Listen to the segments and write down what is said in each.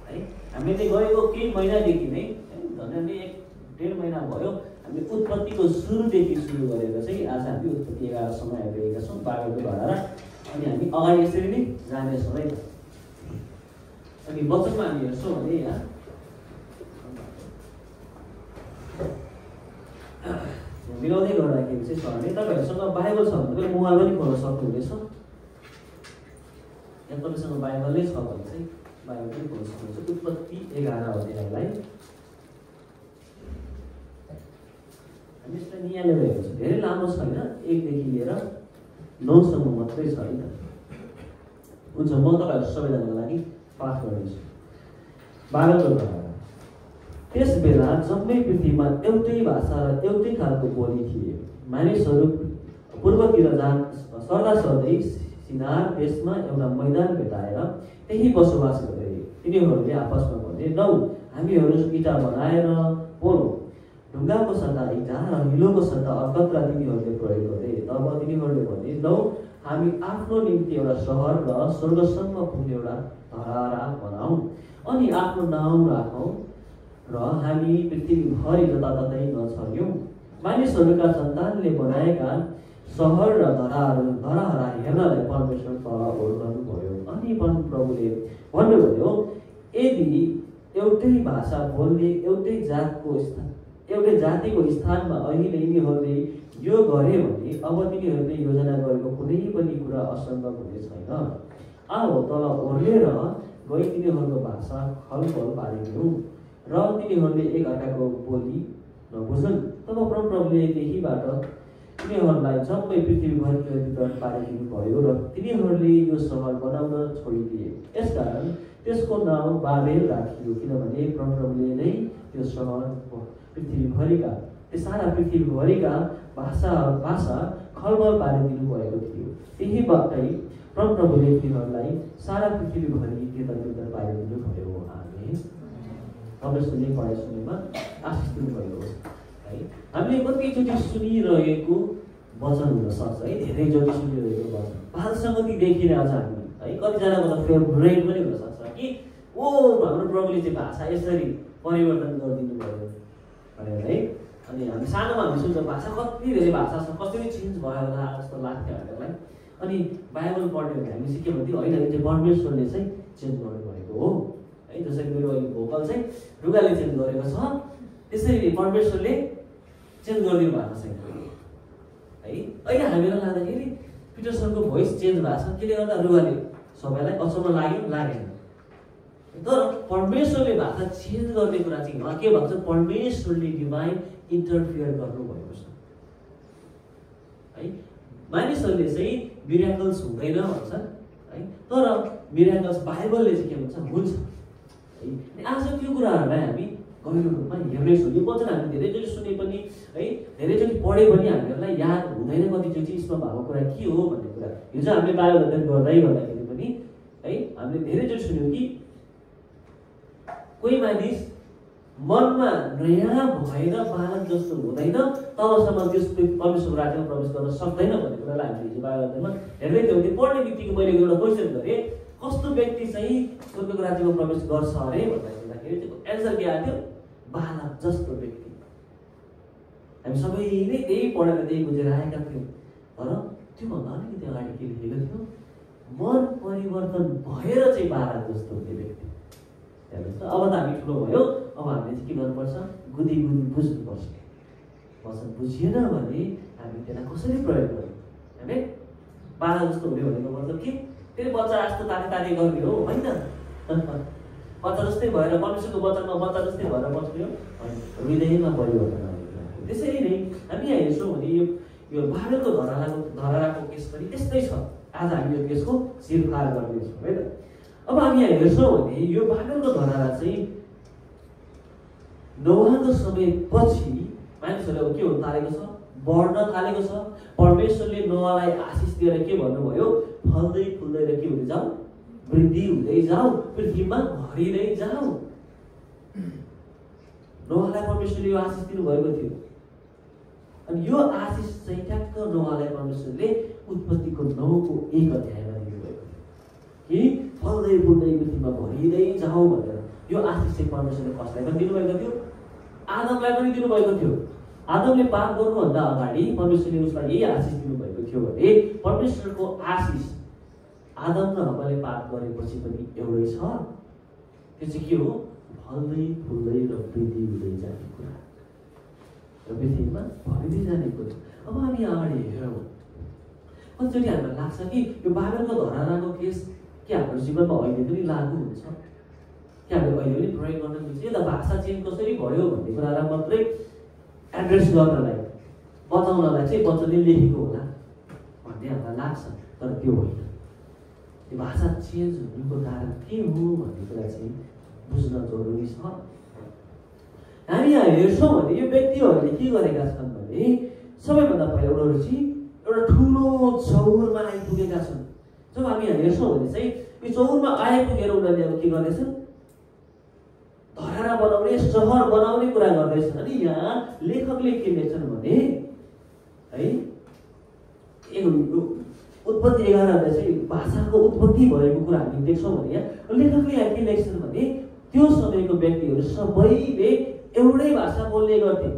है। हामीले गएको केही महिनादेखि नै झन्डै 1-1.5 महिना भयो हामीले उत्पत्तिको सुरुदेखि सुरु गरेर चाहिँ आज हामी उत्पत्ति 11 सम्म आइपुगेका छौँ बाबेलको धरारा। अनि हामी अगाडि यसरी नै जानेछौँ है। अनि वचनमा हामी हेर्छौँ भने यहाँ मिलाउँदै गर्दाखेरि चाहिँ छ भने तपाईँहरूसँग बाइबल छ भने तपाईँ मोबाइल पनि खोल्न सक्नुहुनेछ। यहाँ तपाईँसँग बाइबल नै छ भने चाहिँ बाइबल पनि खोल्न सक्नुहुन्छ। उत्पत्ति 11 अध्यायलाई हामी यसलाई नियाले रहेको छ। धेरै लामो छैन, 1 देखि लिएर 9 सम्म मात्रै छ है त। हुन्छ, म तपाईँहरू सबैजनाको लागि पाठ गर्दैछु। बाइबलको धरारा। त्यस बेला जम्मै पृथ्वीमा एउटै भाषा र एउटै खालको बोली थिए। मानिसहरू पूर्वतिर सर्दा सर्दै सिनार देशमा एउटा मैदान भेटाएर त्यही बसोबास गरे। तिनीहरूले आपसमा भने, लौ हामीहरू इँटा बनाएर पोलौँ। ढुङ्गाको सट्टा इँटा र हिलोको सट्टा अलकत्रा तिनीहरूले प्रयोग गरे। तब तिनीहरूले भने, लौ हामी आफ्नो निम्ति एउटा सहर र स्वर्गसम्म पुग्ने एउटा धरारा बनाऊ अनि आफ्नो नाउँ राखौँ र हामी पृथ्वीभरि जताततै नछर्यौँ। मानिसहरूका सन्तानले बनाएका सहर र धराहरा हेर्नलाई परमेश्वर तल ओर्लनुभयो। अनि प्रभुले भन्नुभयो, यदि एउटै भाषा बोल्ने एउटै जातिको स्थानमा अहिले यिनीहरूले यो गरे भने अब तिनीहरूले योजना गरेको कुनै पनि कुरा असम्भव हुने छैन। आओ तल ओर्लेर गई तिनीहरूको भाषा खलबल पारिदिउँ र तिनीहरूले एक अर्काको बोली नबुझन्। तब परमप्रभुले त्यहीबाट तिनीहरूलाई जम्मै पृथ्वीभरि वितरण पारिदिनु भयो र तिनीहरूले यो सहर बनाउन छोडिदिए। यसकारण त्यसको नाउँ बाबेल राखियो, किनभने परमप्रभुले नै त्यो सहर सारा पृथ्वीभरिका भाषा खलबल पारिदिनु भएको थियो। त्यहीबाटै परमप्रभुले तिनीहरूलाई सारा पृथ्वीभरि वितरण पारिदिनु भयो। आमेन। परमेश्वरले पढाइ सुनेमा आशिष दिनुभएको छ है। हामीले कतिचोटि सुनिरहेको वचन हुनसक्छ है, धेरैचोटि सुनिरहेको वचन बालसङ्गतिदेखि नै आज हामी है कतिजनाको त फेभरेट पनि हुनसक्छ कि हाम्रो प्रभुले चाहिँ भाषा यसरी परिवर्तन गरिदिनु भयो भनेर है। अनि हामी सानोमा हामी सुन्छौँ भाषा कति धेरै भाषा छ, कसरी चेन्ज भयो होला जस्तो लाग्थ्यो हामीलाई। अनि बाइबल पढ्यो भने हामी सिक्यौँ भने होइन, यो चाहिँ परमेश्वरले चाहिँ चेन्ज गर्नुभएको हो है। जसरी मेरो अहिले भोकल चाहिँ ढुङ्गाले चेन्ज गरेको छ, त्यसरी परमेश्वरले चेन्ज गरिदिनु भएको छैन है। अहिले हामीलाई लाग्दाखेरि पिटर सरको भोइस चेन्ज भएको छ, त्यसले गर्दा रुगाले सबैलाई अचम्म लाग्यो लागेन। तर परमेश्वरले भाषा चेन्ज गर्ने कुरा चाहिँ उहाँ के भन्छ, परमेश्वरले डिभाइन इन्टरफियर गर्नुभएको छ है। मानिसहरूले चाहिँ मिराकल्स हुँदैन भन्छ है, तर मिराकल्स बाइबलले चाहिँ के भन्छ, हुन्छ है। आज त्यो कुराहरूलाई हामी गहिरो रूपमा हेर्नेछौँ। यो वचन हामी धेरैचोटि सुने पनि है, धेरैचोटि पढे पनि हामीहरूलाई याद हुँदैन कतिचोटि यसमा भएको कुरा के हो भन्ने कुरा। हिजो हामीले बाइबल अध्ययन गर्दाखेरि पनि है हामीले धेरैचोटि सुन्यौँ कि कोही मानिस मनमा नयाँ भएर बालक जस्तो हुँदैन तबसम्म त्यस परमेश्वरको राज्यमा प्रवेश गर्न सक्दैन भन्ने कुरालाई हामीले हिजो बाइबल अध्ययनमा हेर्दै थियौँ। त्यो पढ्ने बित्तिकै मैले एउटा क्वेसन गरेँ, कस्तो व्यक्ति चाहिँ स्वर्गको राज्यमा प्रवेश गर्छ अरे भन्दाखेरि त्यो एन्सर के आएको थियो, बालक जस्तो व्यक्ति। हामी सबैले त्यही पढेर त्यही बुझेर आएका थियौँ। तर त्योभन्दा अलिकति अगाडि के लेखेको थियो, मन परिवर्तन भएर चाहिँ बालक जस्तो हुने व्यक्ति। अब त हामी ठुलो भयो, अब हामीले चाहिँ के गर्नुपर्छ, गुदी बुझ्नुपर्छ। वचन बुझिएन भने हामी त्यसलाई कसरी प्रयोग गर्छौँ है। बालक जस्तो हुने भनेको मतलब के, फेरि बच्चा जस्तो ताते गर्ने हो होइन। बच्चा जस्तै भएर परमेश्वरको वचनमा बच्चा जस्तै भएर बस्ने हो, हृदयमा परिवर्तन आउने। त्यसरी नै हामी यहाँ हेर्छौँ भने यो बाबेलको धराराको केस पनि त्यस्तै छ। आज हामी यो केसको शिरफार गर्नेछौँ है त। अब हामी यहाँ हेर्छौँ भने यो बाबेलको धरारा चाहिँ नोआको समयपछि मानिसहरूले के हुन थालेको छ, बढ्न थालेको छ। परमेश्वरले नोआलाई आशिष दिएर के भन्नुभयो, फल्दै फुल्दै र के हुँदै जाऊ, वृद्धि हुँदै जाऊ, पृथ्वीमा भरिँदै जाऊ। नोआलाई परमेश्वरले यो आशिष दिनुभएको थियो। अनि यो आशिष चाहिँ ठ्याक्क नोआलाई परमेश्वरले उत्पत्तिको 9को 1 अध्यायमा दिनुभएको थियो कि फल्दै फुल्दै पृथ्वीमा भरिँदै जाऊ भनेर। यो आशिष चाहिँ परमेश्वरले कसलाई पनि दिनुभएको थियो? आदमलाई पनि दिनुभएको थियो। आदमले पाप गर्नुभन्दा अगाडि परमेश्वरले उसलाई यही आशिष दिनुभएको थियो भने परमेश्वरको आशिष आदम र हव्वाले पाप गरेपछि पनि एउटै छ। त्यो चाहिँ के हो? फल्दै फुल्दै र वृद्धि हुँदै जाने कुरा र पृथ्वीमा भरिँदै जाने कुरा। अब हामी अगाडि हेरौँ, कतिचोटि हामीलाई लाग्छ कि यो बाबेलको धरानाको केस के हाम्रो जीवनमा अहिले पनि लागू हुन्छ, कि हामीले अहिले पनि प्रयोग गर्न मिल्छ? यो त भाषा चेन्ज कसरी भयो भन्ने कुरालाई मात्रै एड्रेस गर्नलाई बताउनलाई चाहिँ वचनले लेखेको होला भन्ने हामीलाई लाग्छ, तर त्यो होइन। यो भाषा चेन्ज हुनुको कारण के हो भन्ने कुरा चाहिँ बुझ्न जरुरी छ। हामी यहाँ हेर्छौँ भने यो व्यक्तिहरूले के गरेका छन् भने सबैभन्दा पहिला उनीहरू चाहिँ एउटा ठुलो चौरमा आइपुगेका छन्। जब हामी यहाँ हेर्छौँ भने चाहिँ यो चौरमा आइपुगेर उनीहरूले अब के गर्दैछन्? धराना बनाउने, सहर बनाउने कुरा गर्दैछन्। अनि यहाँ लेखकले के लेख्छन् भने है, उत्पत्ति 11 चाहिँ भाषाको उत्पत्ति भएको कुरा हामी देख्छौँ भने यहाँ लेखकले यहाँ के लेख्छन् भने त्यो समयको व्यक्तिहरू सबैले एउटै भाषा बोल्ने गर्थे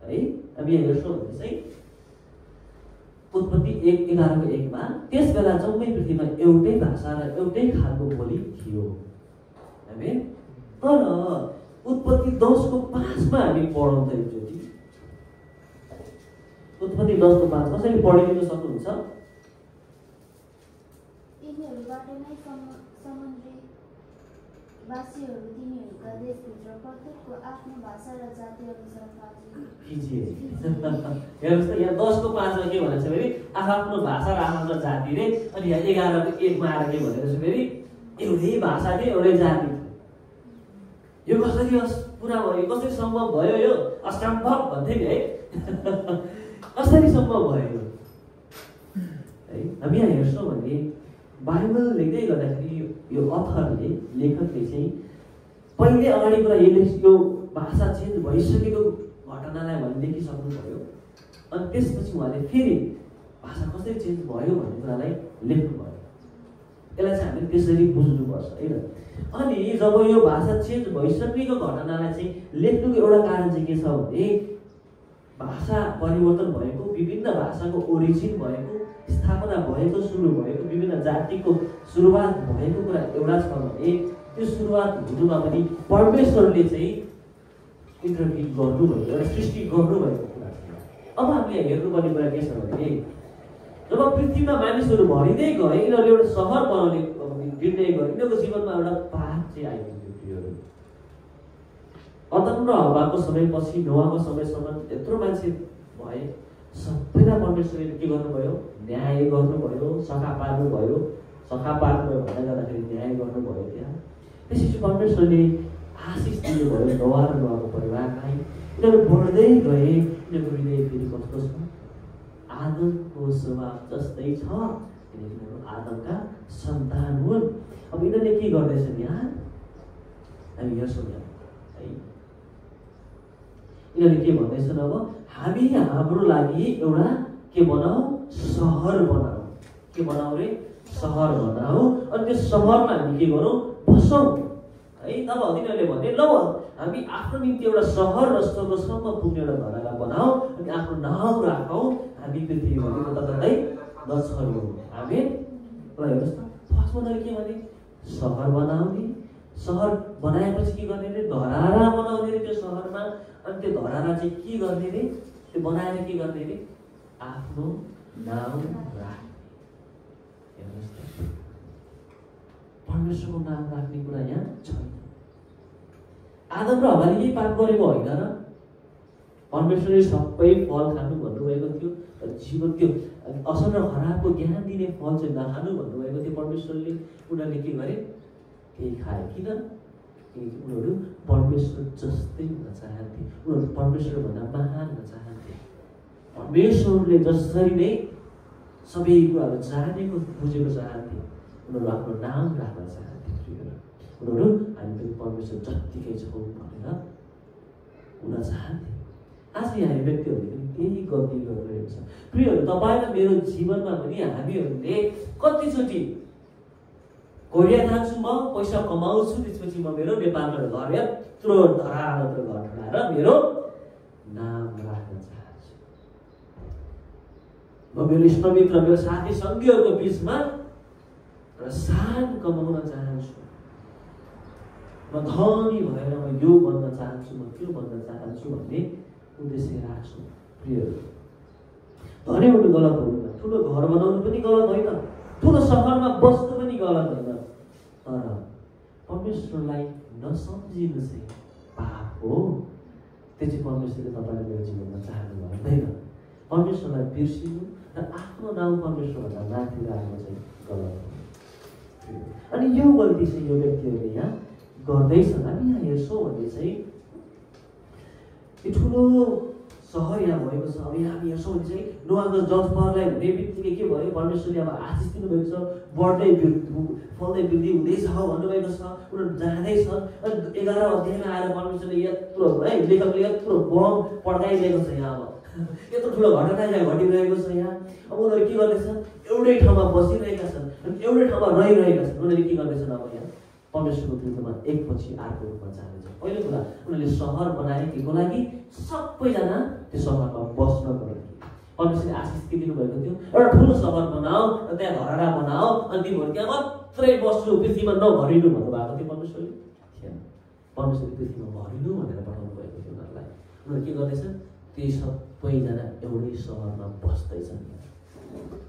है। हामी यहाँ हेर्छौँ भने चाहिँ उत्पत्ति 11:1मा त्यस बेला जम्मै पृथ्वीमा एउटै भाषा र एउटै खालको बोली थियो। हामी तर उत्पत्ति 10:5मा हामी पढौँ त एकचोटि। उत्पत्ति 10:5 कसैले पढिदिन सक्नुहुन्छ? यिनीहरूबाट नै समुद्री वासीहरू तिनीहरूका देशभित्र प्रत्येकको आफ्नो भाषा र जाति अनुसार हेर्नुहोस् त, यहाँ 10:5मा के भनेको छ फेरि? आफ्नो भाषा र आफ्नो जाति रे। अनि यहाँ 11:1मा आएर के भनेको छ फेरि? एउटै भाषा थियो, एउटै जाति थियो। यो कसरी पुरा भयो? कसरी सम्भव भयो? यो असम्भव भन्थे नि है। कसरी सम्भव भयो है? हामी यहाँ हेर्छौँ भने बाइबल लेख्दै गर्दाखेरि यो अथरले, लेखकले चाहिँ पहिले अगाडि कुरा यो भाषा चेन्ज भइसकेको घटनालाई उहाँले लेखिसक्नु भयो। अनि त्यसपछि उहाँले फेरि भाषा कसरी चेन्ज भयो भन्ने कुरालाई लेख्नु भयो। यसलाई चाहिँ हामीले त्यसरी बुझ्नुपर्छ होइन। अनि जब यो भाषा चेन्ज भइसकेको घटनालाई चाहिँ लेख्नुको एउटा कारण चाहिँ के छ भने भाषा परिवर्तन भएको, विभिन्न भाषाको ओरिजिन भएको, स्थापना भएको, सुरु भएको, विभिन्न जातिको सुरुवात भएको कुरा एउटा छ भने त्यो सुरुवात हुनुमा पनि परमेश्वरले चाहिँ इन्टरभ्यु गर्नुभएको, एउटा सृष्टि गर्नुभएको कुरा छ। अब हामीले हेर्नुपर्ने कुरा के छ भने जब पृथ्वीमा मानिसहरू भरिँदै गए, यिनीहरूले एउटा सहर बनाउने निर्णय गरे, यिनीहरूको जीवनमा एउटा पाप चाहिँ आइपुग्यो। आदम र हव्वाको समयपछि नोआको समयसम्म यत्रो मान्छे भए, सबैलाई परमेश्वरले के गर्नुभयो? न्याय गर्नुभयो, सखा पार्नुभयो। सखा पार्नुभयो भन्दा गर्दाखेरि न्याय गर्नुभयो। त्यहाँ त्यसपछि परमेश्वरले आशिष दिनुभयो नोआ र नोआको परिवारलाई। यिनीहरू बढ्दै गए, यिनीहरूको हृदय फेरि कस्तो छ? आदमको स्वभाव जस्तै छ। यिनीहरू आदमका सन्तान हुन्। अब यिनीहरूले के गर्दैछन् यहाँ? हामी हेर्छौँ यहाँ है, यिनीहरूले के भन्दैछन्? अब हामी हाम्रो लागि एउटा के बनाऊ? सहर बनाऊ। के बनाऊ रे? सहर बनाऊ। अनि त्यो सहरमा हामी के गरौँ? बसौँ है। तब तिनीहरूले भने ल हामी आफ्नो निम्ति एउटा सहर र स्वर्गसम्म पुग्ने एउटा धराना बनाऊ, अनि आफ्नो नाउँ राखौँ, हामी पृथ्वीभरि कतै नछरियौँ। हामी ल हेर्नुहोस् त, फर्स्टमा के भने? सहर बनाउने। सहर बनाएपछि के गर्ने रे? धराना बनाउने रे त्यो सहरमा। अनि त्यो धराना चाहिँ के गर्ने रे? त्यो बनाएर के गर्ने रे? आफ्नो नाउँ राख्ने। हेर्नुहोस् त, परमेश्वरको नाम राख्ने कुरा यहाँ छैन। आदम र हव्वाले यही पाप गरेको होइन र? परमेश्वरले सबै फल खानु भन्नुभएको थियो, जीवन त्यो असल र खराबको ज्ञान दिने फल चाहिँ नखानु भन्नुभएको थियो परमेश्वरले। उनीहरूले के गरे? केही खाए। किन? किनकि उनीहरू परमेश्वर जस्तै हुन चाहन्थे, उनीहरू परमेश्वरभन्दा महान हुन चाहन्थे। परमेश्वरले जसरी नै सबै कुराहरू जानेको बुझेको चाहन्थे, उनीहरू आफ्नो नाम राख्न चाहन्थे। उनीहरू हामी पनि परमेश्वर जत्तिकै छौँ भनेर हुन चाहन्थे। आज यहाँ व्यक्तिहरूले पनि त्यही गल्ती गरिरहेको छ। प्रियहरू, तपाईँ र मेरो जीवनमा पनि हामीहरूले कतिचोटि कोरिया जान्छु म, पैसा कमाउँछु, त्यसपछि म मेरो नेपालबाट घर यत्रो धरालो घर ठडाएर मेरो नाम राख्न चाहन्छु। म मेरो इष्टमित्र मेरो साथी सङ्गीहरूको बिचमा र सान कमाउन चाहन्छु। म धनी भएर म यो बन्न चाहन्छु, म त्यो बन्न चाहन्छु भन्ने उद्देश्य राख्छु। प्रियहरू, धनी हुनु गलत होइन, ठुलो घर बनाउनु पनि गलत होइन, ठुलो सहरमा बस्नु पनि गलत होइन, तर परमेश्वरलाई नसम्झिनु चाहिँ पाप हो। त्यो चाहिँ परमेश्वरले तपाईँले मेरो जीवनमा चाहनु हुँदैन। परमेश्वरलाई बिर्सिनु र आफ्नो नाम परमेश्वरभन्दा माथि राख्नु चाहिँ गलत हो। अनि यो गल्ती चाहिँ यो व्यक्तिहरूले यहाँ गर्दैछन्। हामी यहाँ हेर्छौँ भने चाहिँ यो ठुलो सहर यहाँ भएको छ। अब यहाँ हामी हेर्छौँ भने चाहिँ नोआको जजपरलाई हुने बित्तिकै के भयो, परमेश्वरले अब आशिष दिनुभएको छ, बढ्दै फल्दै वृद्धि हुँदैछ भन्नुभएको छ, उनीहरू जाँदैछन्। अनि 11 अध्यायमा आएर परमेश्वरले यत्रो है लेखकले यत्रो बम पड्काइदिएको छ। यहाँ अब यत्रो ठुलो घटना यहाँ घटिरहेको छ। यहाँ अब उनीहरू के गर्दैछन्, एउटै ठाउँमा बसिरहेका छन् अनि एउटै ठाउँमा रहिरहेका छन्। उनीहरूले के गर्दैछन्, अब यहाँ परमेश्वरको विरुद्धमा एकपछि अर्को रूपमा जाँदैछ। पहिलो कुरा उनीहरूले सहर बनाए केको लागि, सबैजना त्यो सहरमा बस्नको लागि। परमेश्वरले आशिष के दिनुभएको थियो, एउटा ठुलो सहर बनाऊ र त्यहाँ घररा बनाऊ अनि तिमीहरू त्यहाँ मात्रै बस्नु, पृथ्वीमा नभरिनु भन्नुभएको थियो परमेश्वरले। थिएन, परमेश्वरले पृथ्वीमा भरिनु भनेर पठाउनु भएको थियो उनीहरूलाई। उनीहरू के गर्दैछन्, त्यही सबैजना एउटै सहरमा बस्दैछन्।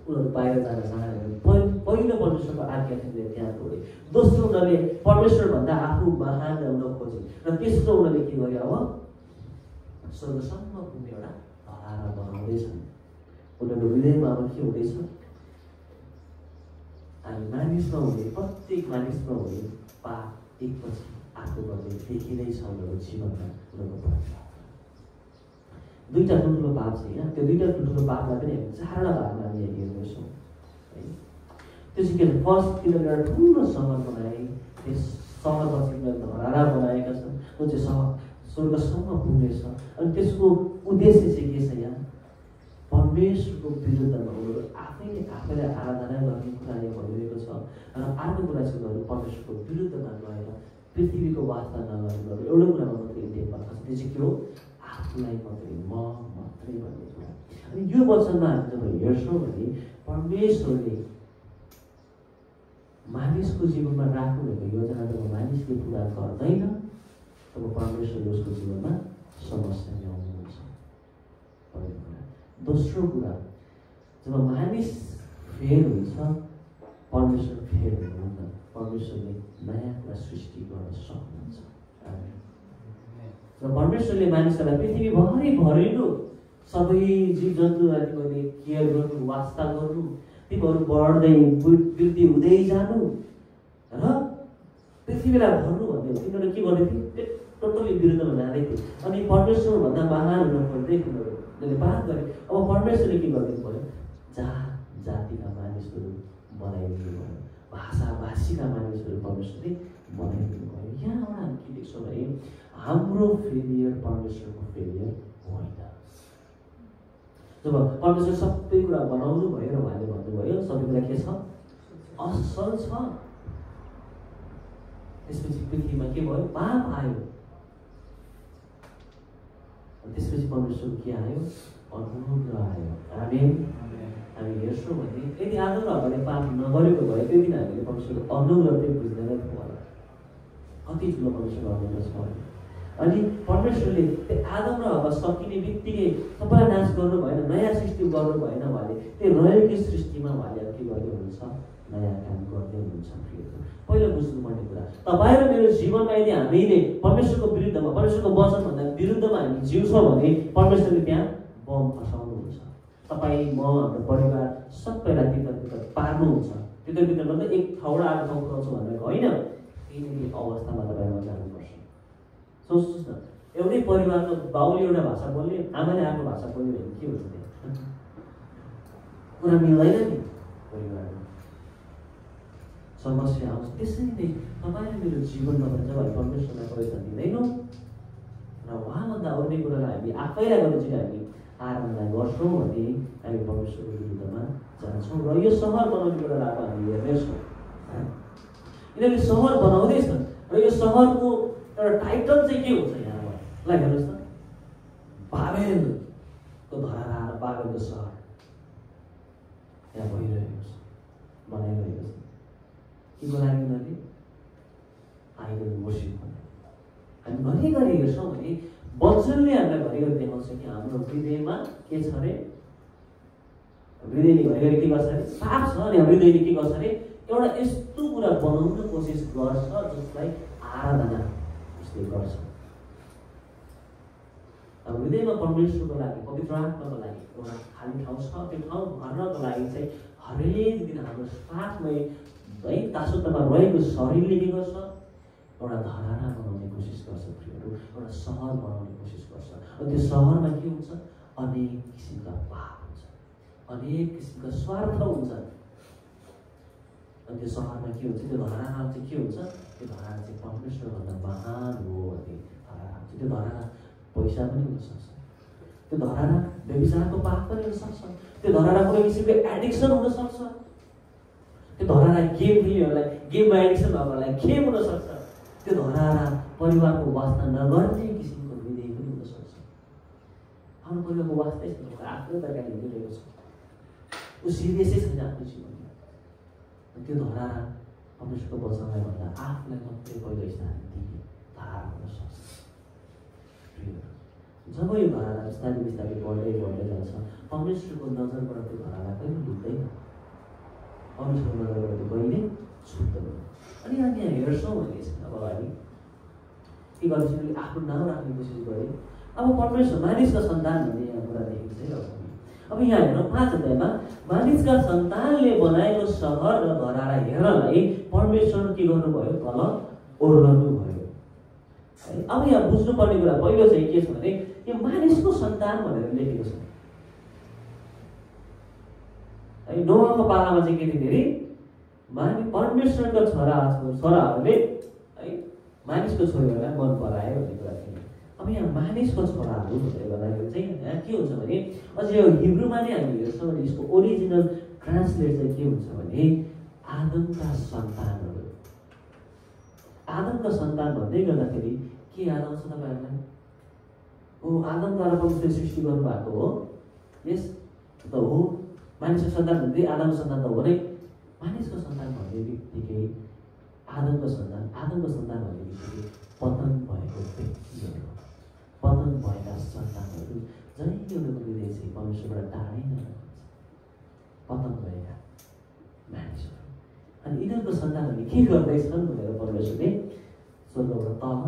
उनीहरू बाहिर जान चाहँदैन। पहिलो परमेश्वरको आज्ञा थियो त्यहाँ तोडे। दोस्रो उनीहरूले परमेश्वरभन्दा आफू महान ल्याउन खोजे र तेस्रो उनीहरूले के गरे, अब स्वर्गसम्म पुग्ने एउटा धरारा बनाउँदैछन्। उनीहरूको हृदयमा अब के हुँदैछ, हामी मानिसमा हुने प्रत्येक मानिसमा हुने पाप एकपछि अर्को गर्दै देखिँदैछ उनीहरूको जीवनमा। उनीहरूको दुईवटा ठुल्ठुलो पाप छ होइन, त्यो दुईवटा ठुल्ठुलो पापलाई पनि हामी चारवटा भागमा हामी हेर्दैछौँ है। त्यो चाहिँ के छ, फर्स्ट तिनीहरूले एउटा ठुलो सहर बनाए, त्यस सहरपछि तिनीहरूले धरारा बनाएका छन् जुन चाहिँ सहर स्वर्गसम्म पुग्नेछ। अनि त्यसको उद्देश्य चाहिँ के छ, यहाँ परमेश्वरको विरुद्धमा उनीहरू आफैले आराधना गर्ने कुरा यहाँ भइरहेको छ। र अर्को कुरा चाहिँ उनीहरू परमेश्वरको विरुद्धमा गएर पृथ्वीको वास्ता नगरेर एउटा कुरामा मात्रै इन्टेक भएको छ, त्यो चाहिँ के हो, आफूलाई मात्रै, म मात्रै भन्ने कुरा। अनि यो वचनमा हामी जब हेर्छौँ भने परमेश्वरले मानिसको जीवनमा राख्नुभएको योजना जब मानिसले पुरा गर्दैन तब परमेश्वरले उसको जीवनमा समस्या ल्याउनुहुन्छ। पहिलो कुरा। दोस्रो कुरा, जब मानिस फेल हुन्छ परमेश्वर फेल हुनुहुन्न, परमेश्वरले नयाँ कुरा सृष्टि गर्न सक्नुहुन्छ। र परमेश्वरले मानिसहरूलाई पृथ्वीभरि भरिनु, सबै जीव जन्तुलाई तिमीहरूले केयर गर्नु, वास्ता गर्नु, तिमीहरू बढ्दै वृद्धि हुँदै जानु र पृथ्वीलाई भर्नु भन्दै तिनीहरू के गर्दै थिए, टोटली विरुद्धमा जाँदै थिए। अनि परमेश्वरभन्दा महान हुन खोज्दै तिनीहरूले बात गरे। अब परमेश्वरले के गरिदिनु पर्यो, जातिका मानिसहरू बनाइदिनु भयो, भाषाभाषीका मानिसहरू परमेश्वरले बनाइदिनु भयो। यहाँबाट हामी के देख्छौँ भने हाम्रो फेलियर परमेश्वरको फेलियर होइन। जब परमेश्वर सबै कुरा बनाउनु भयो र उहाँले भन्नुभयो सबै कुरा के छ, असल छ, त्यसपछि पृथ्वीमा के भयो, पाप आयो। त्यसपछि परमेश्वर के आयो, अनुग्रह आयो। हामी हेर्छौँ भने यदि आदम र हव्वाले पाप नगरेको भए त्यो दिन हामीले परमेश्वरको अनुग्रह चाहिँ बुझ्दैन थियो होला। कति ठुलो परमेश्वरको अनुग्रह छ। अनि परमेश्वरले त्यो आदम र हव्वा सकिने बित्तिकै सबैलाई नाश गर्नु भएन, नयाँ सृष्टि गर्नु भएन। उहाँले त्यो रहेकै सृष्टिमा उहाँले के गर्दै हुनुहुन्छ, नयाँ काम गर्दै हुनुहुन्छ। पहिलो बुझ्नुपर्ने कुरा, तपाईँ र मेरो जीवनमा यदि हामीले परमेश्वरको विरुद्धमा, परमेश्वरको वचनभन्दा विरुद्धमा हामी जिउँछौँ भने परमेश्वरले त्यहाँ बम फसाउनुहुन्छ। तपाईँ, म, हाम्रो परिवार सबैलाई तितर पार्नुहुन्छ। तितर मतलब एक ठाउँबाट अर्को ठाउँ पुऱ्याउँछु भनेको होइन, यही अवस्थामा तपाईँमा जानुपर्छ। सोच्नुहोस् न, एउटै परिवारको बाउले एउटा भाषा बोल्ने, आमाले अर्को भाषा बोल्ने भने के हुन्छ, त्यहाँ कुरा मिल्दैन नि, परिवारमा समस्या आउँछ। त्यसरी नै तपाईँले मेरो जीवनमा पनि जब हामी परमेश्वरलाई प्रयोजन दिँदैनौँ र उहाँभन्दा अरू नै कुरालाई हामी आफैलाई गर्दा चाहिँ हामी आराधना गर्छौँ भने हामी परमेश्वरको विरुद्धमा जान्छौँ। र यो सहर बनाउने कुरालाई हामी हेर्नेछौँ। यिनीहरूले सहर बनाउँदैछन् र यो सहरको एउटा टाइटल चाहिँ के हुन्छ यहाँबाट ल हेर्नुहोस् त बाबेलको धरारा र बाबेलको सहर यहाँ भइरहेको छ बनाइरहेको छ के को लागि उनीहरूले आइडल वर्शिप हामी घरिघरि हेर्छौँ भने वचनले हामीलाई घरिघरि देखाउँछ कि हाम्रो हृदयमा के छ अरे हृदयले घरिघरि के गर्छ अरे पाप छ अनि हृदयले के गर्छ अरे एउटा यस्तो कुरा बनाउन कोसिस गर्छ जसलाई आराधना उसले गर्छ। अब हृदयमा परमेश्वरको लागि पवित्र आत्माको लागि एउटा खाली ठाउँ छ त्यो ठाउँ भर्नको लागि चाहिँ हरेक दिन हाम्रो साथमै है दासत्वमा रहेको शरीरले के गर्छ एउटा धराना बनाउने कोसिस गर्छ प्रियहरू एउटा सहर बनाउने कोसिस गर्छ र त्यो सहरमा के हुन्छ अनेक किसिमका पाप हुन्छ अनेक किसिमका स्वार्थ हुन्छ अनि त्यो सहरमा के हुन्छ त्यो धराना चाहिँ के हुन्छ त्यो धराना चाहिँ परमेश्वरभन्दा महान हो भन्ने धराना हुन्छ त्यो धराना पैसा पनि हुनसक्छ त्यो धराना व्यभिचारको पाप पनि हुनसक्छ त्यो धराना कुनै किसिमको एडिक्सन हुनसक्छ त्यो धराना गेम खेल्नेहरूलाई गेममा एडिक्सन भएकोलाई गेम हुनसक्छ त्यो धराना परिवारको वास्ता नगर्ने किसिमको हृदय पनि हुनसक्छ। आफ्नो परिवारको वास्तै छैन आफ्नो तरकारी हिँडिरहेको छ ऊ सिरियसै छैन आफ्नो जीवनमा त्यो धराना परमेश्वरको वचनलाई भन्दा आफूलाई मात्रै पहिलो स्थान दिने धराना हुनसक्छ। जब यो धराना बिस्तारै बिस्तारै बढ्दै बढ्दै जान्छ परमेश्वरको नजरबाट त्यो धराना कहिले लुट्दैन परमेश्वरको नजरबाट त्यो कहिले छुट्दैन। अनि हामी यहाँ हेर्छौँ भने अब हामी के गर्दैछौँ आफ्नो नाम राख्ने कोसिस गरेँ अब परमेश्वर मानिसका सन्तान भन्ने यहाँ कुरा देखिन्छ है। अब यहाँ हेरौँ 5 अध्यायमा मानिसका सन्तानले बनाएको सहर र धराना हेर्नलाई परमेश्वर के गर्नुभयो तल ओर्लनु भयो है। अब यहाँ बुझ्नुपर्ने कुरा पहिलो चाहिँ के छ भने यो मानिसको सन्तान भनेर लेखेको छ है। नोआको पालामा चाहिँ के थियो अरे परमेश्वरका छोराहरूले है मानिसको छोरीहरूलाई मन परायो भन्ने कुरा थियो। अब यहाँ मानिसको छोराहरू भनेर गर्दाखेरि चाहिँ यहाँ के हुन्छ भने अझ यो हिब्रूमा नै हामी हेर्छौँ भने यसको ओरिजिनल ट्रान्सलेट चाहिँ के हुन्छ भने आदमका सन्तानहरू। आदमका सन्तान भन्दै गर्दाखेरि के याद आउँछ तपाईँहरूलाई हो आदमद्वारा परमेश्वरले सृष्टि गर्नुभएको हो यस त हो मानिसको सन्तान भन्दै आदमको सन्तान त हो नै मानिसको सन्तान भन्ने बित्तिकै आदमको सन्तान भन्ने बित्तिकै पतन भएको व्यक्तिहरू पतन भएका सन्तानहरू जहिले उनीहरूको हृदय चाहिँ परमेश्वरबाट टाढै नजान्छ पतन भएका मानिसहरू। अनि यिनीहरूको सन्तानहरूले के गर्दैछन् भनेर परमेश्वरले स्वर्गबाट तल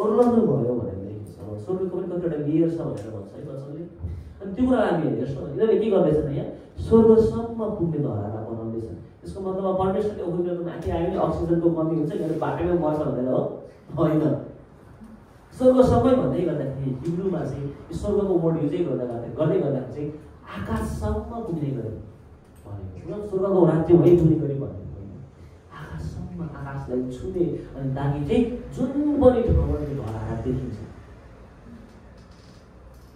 ओर्लनु भयो भनेर लेखेको छ। स्वर्गको पनि कतिवटा लेयर छ भनेर भन्छ है वचनले। अनि त्यो कुरा हामी हेर्छौँ यिनीहरूले के गर्दैछन् यहाँ स्वर्गसम्म पुग्ने धराना बनाउँदैछन्। त्यसको मतलब परमेश्वरले उनीहरूको माथि आयो भने अक्सिजनको कमी हुन्छ यिनीहरू बाटोमै मर्छ भनेर हो होइन। स्वर्गसम्मै भन्दै गर्दाखेरि हिब्रूमा चाहिँ स्वर्गको वर्ड युजै गर्दै गर्दाखेरि चाहिँ आकाशसम्म पुग्ने गरी भनेको स्वर्गको राज्य है पुग्ने गरी भनेको होइन आकाशसम्म आकाशलाई छुने अनि ताकि चाहिँ जुन पनि ठाउँमा त्यो धराना देखिन्छ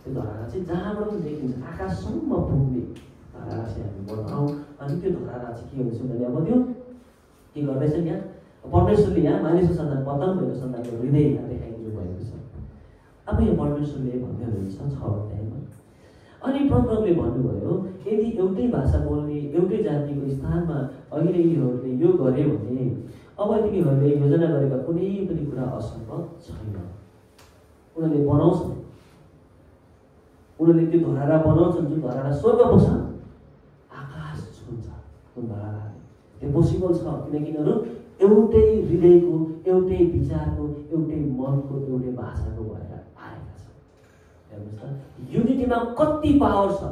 त्यो धराना चाहिँ जहाँबाट पनि देखिन्छ आकाशसम्म पुग्ने धराना चाहिँ हामी बनाउँ। अनि त्यो धराना चाहिँ के हुन्छ भने अब त्यो के गर्दैछन् यहाँ परमेश्वरले यहाँ मानिसको सन्तान पतन भएको सन्तानको हृदय यहाँ देखाइदिनु भएको छ। अब यहाँ परमेश्वरले भन्दै हुनुहुन्छ 6 अध्यायमा अनि परमप्रभुले भन्नुभयो यदि एउटै भाषा बोल्ने एउटै जातिको स्थानमा अहिले यिनीहरूले यो गरे भने अब तिनीहरूले योजना गरेका कुनै पनि कुरा असम्भव छैन। उनीहरूले बनाउँछन् उनीहरूले त्यो धराना बनाउँछन् जुन धराना स्वर्ग पुग्छ आकाश छुन्छ जुन धराना त्यो पोसिबल छ किनकि यिनीहरू एउटै हृदयको एउटै विचारको एउटै मनको एउटै भाषाको भएर आएका छन्। हेर्नुहोस् त युनिटीमा कति पावर छ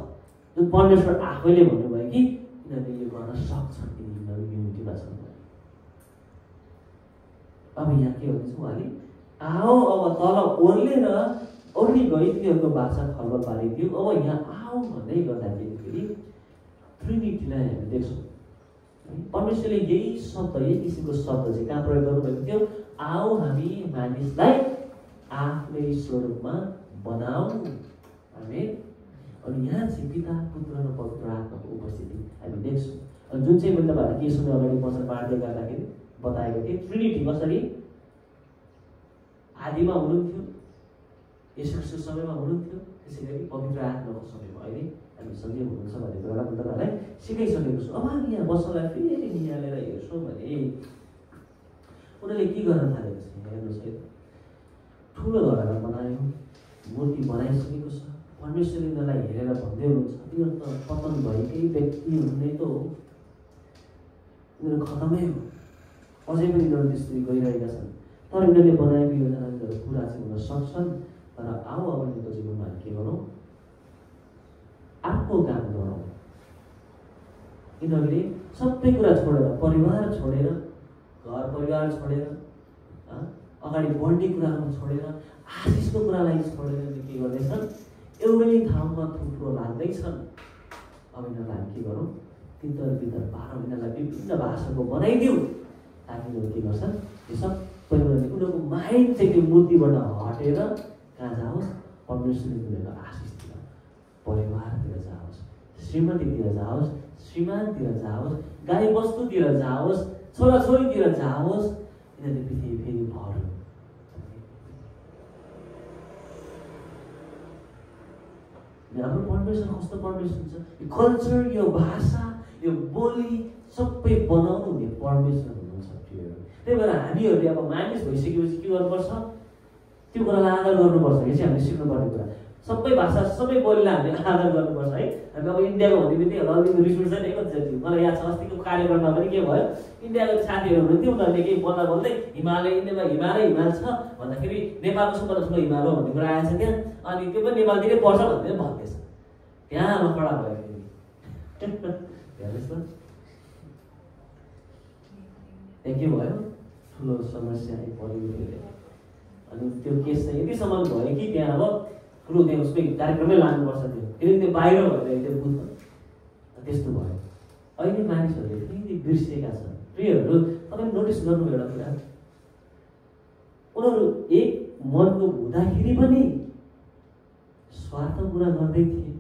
जुन परमेश्वर आफैले भन्नुभयो कि यिनीहरूले यो गर्न सक्छन् किनकि यिनीहरू युनिटीमा छन्। अब यहाँ के भन्दैछौँ उहाँले आओ अब तल ओर्लेर ओर्ली गई तिनीहरूको भाषा खलबल पारिदियो। अब यहाँ आओ भन्दै गर्दाखेरि ट्रिनिटीलाई हामी देख्छौँ परमेश्वरले यही शब्द यही किसिमको शब्द चाहिँ कहाँ प्रयोग गर्नुभएको थियो आओ हामी मानिसलाई आफ्नै स्वरूपमा बनाऊ हामी। अनि यहाँ चाहिँ पिता पुत्र र पवित्र आत्माको उपस्थिति हामी देख्छौँ। अनि जुन चाहिँ मैले तपाईँहरूलाई के सुन्नु अगाडि वचन पाठले गर्दाखेरि बताएको थिएँ। ट्रिनिटी कसरी आदिमा हुनुहुन्थ्यो, यसो समयमा हुनुहुन्थ्यो, त्यसै गरी पवित्र आत्माको समयमा अहिले हामी सँगै हुनुहुन्छ भन्ने कुरालाई म तपाईँहरूलाई सिकाइसकेको छु। अब हामी यहाँ बस्नलाई फेरि निहालेर हेर्छौँ भने उनीहरूले के गर्न थालेको छ हेर्नुहोस् है। ठुलो धरहरा बनायो, मूर्ति बनाइसकेको छ। परमेश्वरले यिनीहरूलाई हेरेर भन्दै हुनुहुन्छ तिनीहरू त पतन भएकै व्यक्ति हुने त हो, यिनीहरू खतमै हो। अझै पनि यिनीहरू त्यसरी गइरहेका छन्। तर यिनीहरूले बनाएको योजना यिनीहरू पुरा चाहिँ हुन सक्छन्। तर आऊ अब यिनीहरूको जीवनमा के गरौँ, अर्को काम गरौँ। यिनीहरूले सबै कुरा छोडेर, परिवार छोडेर, घर परिवार छोडेर, अगाडि बढ्ने कुराहरू छोडेर, आशिषको कुरालाई छोडेर के गर्दैछन्, एउटै ठाउँमा थुप्रो लाग्दैछन्। अब यिनीहरूलाई के गरौँ, तितर पारौँ, यिनीहरूलाई विभिन्न भाषाको बनाइदिउँ ताकि यिनीहरू के गर्छन्, यो सबै उनीहरूको माइन्ड चाहिँ त्यो मूर्तिबाट हटेर कहाँ जाओस्, परमेश्वरले दिएको आशिषतिर, परिवारतिर जाओस्, श्रीमतीतिर जाओस्, श्रीमानतिर जाओस्, गाई वस्तुतिर जाओस्, छोराछोरीतिर जाओस्। यिनीहरूले पृथ्वी फेरि भरौँ। हाम्रो परमेश्वर कस्तो परमेश्वर हुन्छ, यो कल्चर, यो भाषा, यो बोली सबै बनाउनु हुने परमेश्वर हुनुहुन्छ। त्यही भएर हामीहरूले अब मानिस भइसकेपछि के गर्नुपर्छ, त्यो कुरालाई आदर गर्नुपर्छ। यो चाहिँ हामीले सिक्नुपर्ने कुरा। सबै भाषा सबै बोलीलाई हामीले आदर गर्नुपर्छ है। हामी अब इन्डियाको भन्ने बित्तिकै अलिकति रिस उठ्छ नि कति जति। मलाई याद छ अस्तिको कार्यक्रममा पनि के भयो, इन्डियाको साथीहरू हुनुहुन्थ्यो, उनीहरूले केही बोल्दा बोल्दै इन्डियामा हिमाल छ भन्दाखेरि नेपालको सबभन्दा ठुलो हिमाल हो भन्ने कुरा आएछ त्यहाँ। अनि त्यो पनि नेपालतिरै पर्छ भन्दै भन्दैछ। त्यहाँ रखडा भयो फेरि। हेर्नुहोस् न त्यहाँ के भयो, ठुलो समस्या आइपऱ्यो। अनि त्यो केस चाहिँ यतिसम्म भयो कि त्यहाँ अब ठुलो त्यहाँ उसकै कार्यक्रमै लानुपर्छ थियो, फेरि त्यो बाहिर भएर त्यो बुझ्छ। त्यस्तो भयो। अहिले मानिसहरूले फेरि बिर्सिएका छन्। प्रियहरू, तपाईँले नोटिस गर्नु एउटा कुरा, उनीहरू एक मनको हुँदाखेरि पनि स्वार्थ पुरा गर्दै थिए।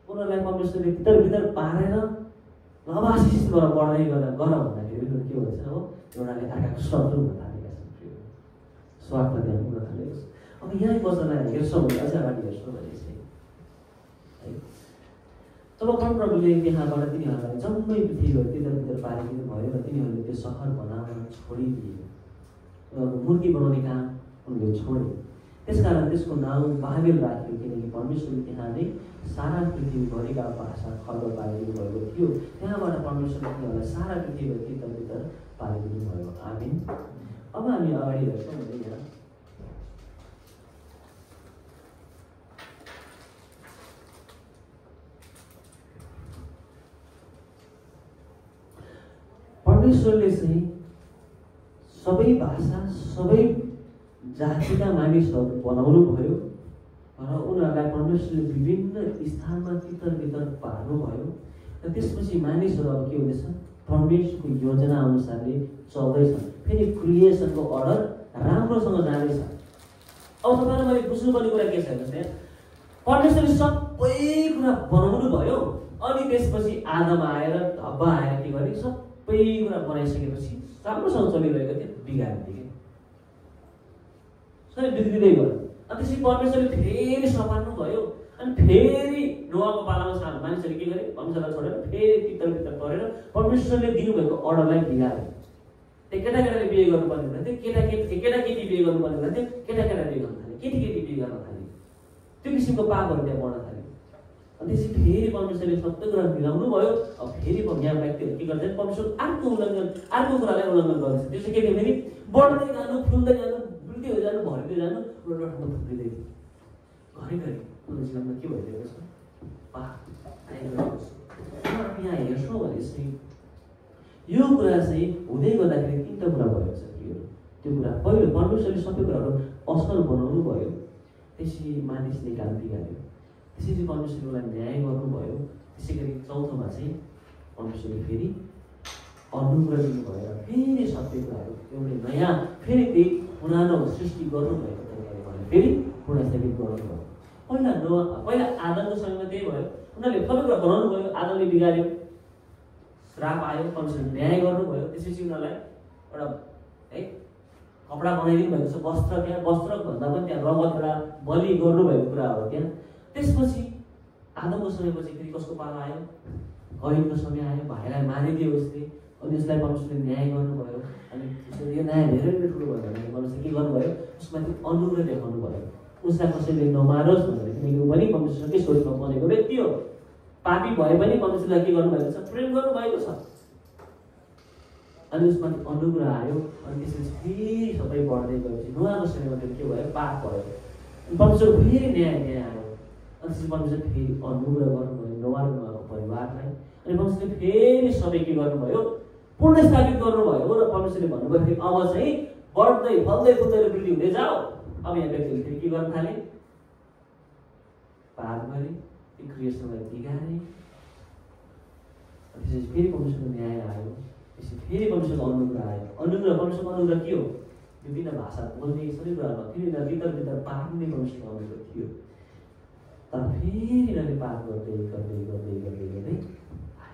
उनीहरूलाई परमेश्वरले भित्र पारेर नवासिसबाट बढ्दै गर्दा भन्दाखेरि उनीहरू के भन्छ, अब एउटाले अर्काको शत्रु हुन थालेका छन्। स्वार्थ त्यहाँ हुन थालेको छ। अब यहीँ बस्नलाई हेर्छौँ भने अझै अगाडि हेर्छौँ भने चाहिँ है, तब परमप्रभुले त्यहाँबाट तिनीहरूलाई जम्मै पृथ्वीहरू भित्र पारिदिनु भयो र तिनीहरूले त्यो सहर बनाउन छोडिदिए। मूर्ति बनाउने काम उनीहरूले छोडे। त्यसकारण त्यसको नाउँ बाबेल राखियो, किनकि परमेश्वरले त्यहाँ नै सारा पृथ्वीभरिका भाषा खर्ब पारिदिनु भएको थियो। त्यहाँबाट परमेश्वरले तिनीहरूलाई सारा पृथ्वीभरि भित्र पारिदिनु भयो। आमीन। अब हामी अगाडि हेर्छौँ भने यहाँ परमेश्वरले चाहिँ सबै भाषा, सबै जातिका मानिसहरू बनाउनु भयो र उनीहरूलाई परमेश्वरले विभिन्न स्थानमा तितर पार्नुभयो। र त्यसपछि मानिसहरू अब के हुँदैछ, परमेश्वरको योजना अनुसारले चल्दैछन्। फेरि क्रिएसनको अर्डर राम्रोसँग जाँदैछ। अब तपाईँलाई मैले बुझ्नुपर्ने कुरा के छ हेर्नुहोस्, परमेश्वरले सबै कुरा बनाउनु भयो। अनि त्यसपछि आदम आएर हब्बा आएर के गर्ने, सबै कुरा बनाइसकेपछि राम्रोसँग चलिरहेको थियो, बिगारिदिए सबै बिग्रिँदै गयो। अनि त्यसपछि परमेश्वरले फेरि सफार्नु भयो। अनि फेरि नोआको पालामा सानो मानिसहरूले के गरे, परमेश्वरलाई छोडेर फेरि भित्र परेर परमेश्वरले दिनुभएको अर्डरलाई बिगारे। त्यो केटाकेटाले बिहे गर्नुपर्ने कुरा थियो, केटाकेटी बिहे गर्नुपर्ने कुरा थियो, केटा बिहे गर्न थाले, केटी बिहे गर्न थाले। त्यो किसिमको पापहरू त्यहाँ बढ्न थाल्यो। अनि त्यसपछि फेरि परमेश्वरले सबै कुरा मिलाउनु भयो। अब फेरि यहाँ व्यक्तिहरू के गर्छन्, परमेश्वर अर्को कुरालाई उल्लङ्घन गर्दैछ। त्यो चाहिँ के थियो, फेरि बढ्दै जानु, फुल्दै जानु, वृद्धि हुँदै जानु, भरिँदै जानु, एउटा ठाउँमा थुप्रिँदै थियो। घरिघरि उनीहरूको जीवनमा के भइरहेको छ, पाप आइरहेको छ। हामी यहाँ हेर्छौँ भने चाहिँ यो कुरा चाहिँ हुँदै गर्दाखेरि तिनवटा कुरा भएको छ। त्यो कुरा पहिलो, परमेश्वरले सबै कुराहरू असल बनाउनु भयो। त्यसपछि मानिसले काम बिगार्यो, त्यसपछि परमेश्वरलाई न्याय गर्नुभयो। त्यसै गरी चौथोमा चाहिँ परमेश्वरले फेरि अनुग्रह दिनुभयो र फेरि सबै कुराहरू एउटै नयाँ, फेरि त्यही पुरानो सृष्टि गर्नुभएको तरिकाले फेरि पुनर्स्थापित गर्नुभयो। पहिला आदमको समयमा त्यही भयो, उनीहरूले सबै कुरा बनाउनु भयो, आदमले बिगार्यो, श्राप आयो, परमेश्वरले न्याय गर्नुभयो। त्यसपछि उनीहरूलाई एउटा है कपडा बनाइदिनु भएको छ, वस्त्र त्यहाँ वस्त्र भन्दा पनि त्यहाँ रगत एउटा बलि गर्नुभएको कुरा हो त्यहाँ। त्यसपछि आदमको समयपछि फेरि कसको पाला आयो? कैनको समय आयो। भाइलाई मारिदियो उसले, अनि उसलाई परमेश्वरले न्याय गर्नुभयो। अनि यो न्याय धेरै नै ठुलो भयो भने परमेश्वरले के गर्नुभयो? उसमाथि अनुग्रह देखाउनु भयो। उसलाई कसैले नमारोस् भनेर, किनकि ऊ पनि परमेश्वरकै स्वरूपमा बनेको व्यक्ति हो। पापी भए पनि परमेश्वरलाई के गर्नुभएको छ? प्रेम गर्नुभएको छ। अनि उसमाथि अनुग्रह आयो। अनि त्यसपछि फेरि सबै बढ्दै गएपछि नोआको समयमा फेरि के भयो? पाप भयो। अनि परमेश्वर फेरि न्याय आयो। अनि त्यसपछि परमेश्वर फेरि अनुग्रह गर्नुभयो नोआको परिवारलाई। अनि परमेश्वरले फेरि सबै के गर्नुभयो? पुनर्स्थापित गर्नुभयो। र परमेश्वरले भन्नुभयो फेरि अब चाहिँ बढ्दै फल्दै फुल्दै वृद्धि हुँदै जाओ। अब यहाँ व्यक्तिले फेरि के गर्न थाले? पाप गरे, त्यो क्रिएसनलाई बिगारे। त्यसपछि फेरि परमेश्वरको न्याय आयो। त्यसपछि फेरि परमेश्वरको अनुग्रह आयो। परमेश्वरको अनुग्रह के हो? विभिन्न भाषा बोल्ने सबै कुरामा फेरि भित्र पाप्ने परमेश्वरको अनुग्रह थियो। तर फेरि यिनीहरूले पाप गर्दै गर्दै गर्दै गर्दै गर्दै आए।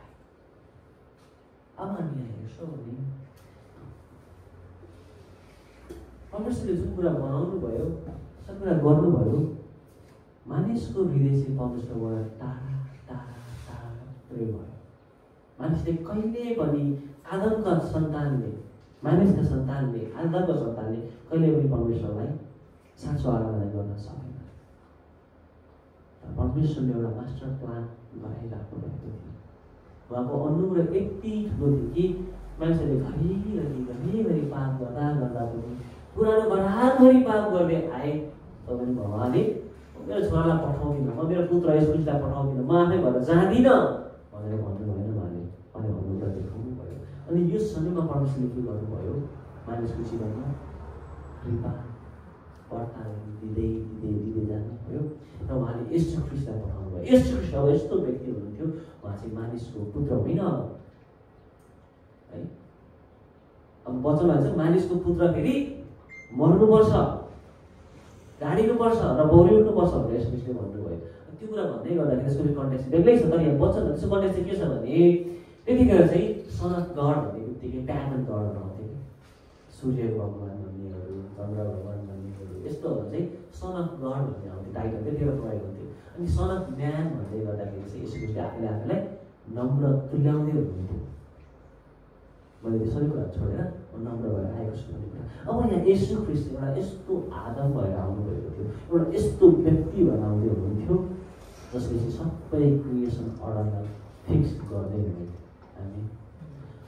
अब हामी यहाँ हेर्छौँ भने परमेश्वरले जुन कुरा बनाउनु भयो, सब कुरा गर्नुभयो, मानिसको हृदय चाहिँ परमेश्वरबाट टाढा टाढा टाढा भयो। मानिसले कहिले पनि आदमका सन्तानले कहिले पनि परमेश्वरलाई साँचो आराधना गर्न सकेन। तर परमेश्वरले एउटा मास्टर प्लान गराइराख्नु भएको थियो। उहाँको अनुग्रह यति ठुलो थियो कि मानिसहरूले घरिघरि पाप गर्दा पनि पुरानो बराबरी पाप गर्दै आए। तपाईँ भगवानले मेरो छोरालाई पठाउँदिनँ, म मेरो पुत्र यसलाई पठाउँदिनँ, म आफै भएर जाँदिनँ भनेर भन्नु भएन। उहाँले अनुग्रह देखाउनु भयो। अनि यो समयमा परमेश्वरले के गर्नुभयो? मानिसको जीवनमा कृपा वर्ता दिँदै जानुभयो। र उहाँले यीशु ख्रीष्टलाई पठाउनु भयो। यीशु ख्रीष्ट अब यस्तो व्यक्ति हुनुहुन्थ्यो, उहाँ चाहिँ मानिसको पुत्र होइन है। अब वचनमा भन्छ मानिसको पुत्र फेरि मर्नुपर्छ, गाडिनुपर्छ र बौरी उठ्नुपर्छ भनेर यीशु ख्रीष्टले भन्नुभयो। त्यो कुरा भन्दै गर्दाखेरि त्यसको कन्टेक्स्ट बेग्लै छ। तर यहाँ वचन त्यसको कन्टेक्स्ट चाहिँ के छ भने त्यतिखेर चाहिँ सन अफ गड भन्ने बित्तिकै प्यागन गड रहन्थ्यो कि सूर्य भगवान भन्नेहरू, चन्द्र भगवान भन्नेहरू, यस्तोहरू चाहिँ सन अफ गड भन्ने आउँथ्यो, टाइटल त्यतिखेर प्रयोग हुन्थ्यो। अनि सन अफ म्यान भन्दै गर्दाखेरि चाहिँ यीशु ख्रीष्टले आफूलाई नम्र तुल्याउँदै हुनुहुन्थ्यो। मैले त्यो सबै कुरा छोडेर नम्र भएर आएको छु भन्ने कुरा। अब यहाँ यीशु ख्रीष्ट एउटा यस्तो आदम भएर आउनुभएको थियो, एउटा यस्तो व्यक्ति भएर आउँदै हुनुहुन्थ्यो जसले चाहिँ सबै क्रिएसन अर्डरलाई फिक्स गर्दै हुनुहुन्थ्यो।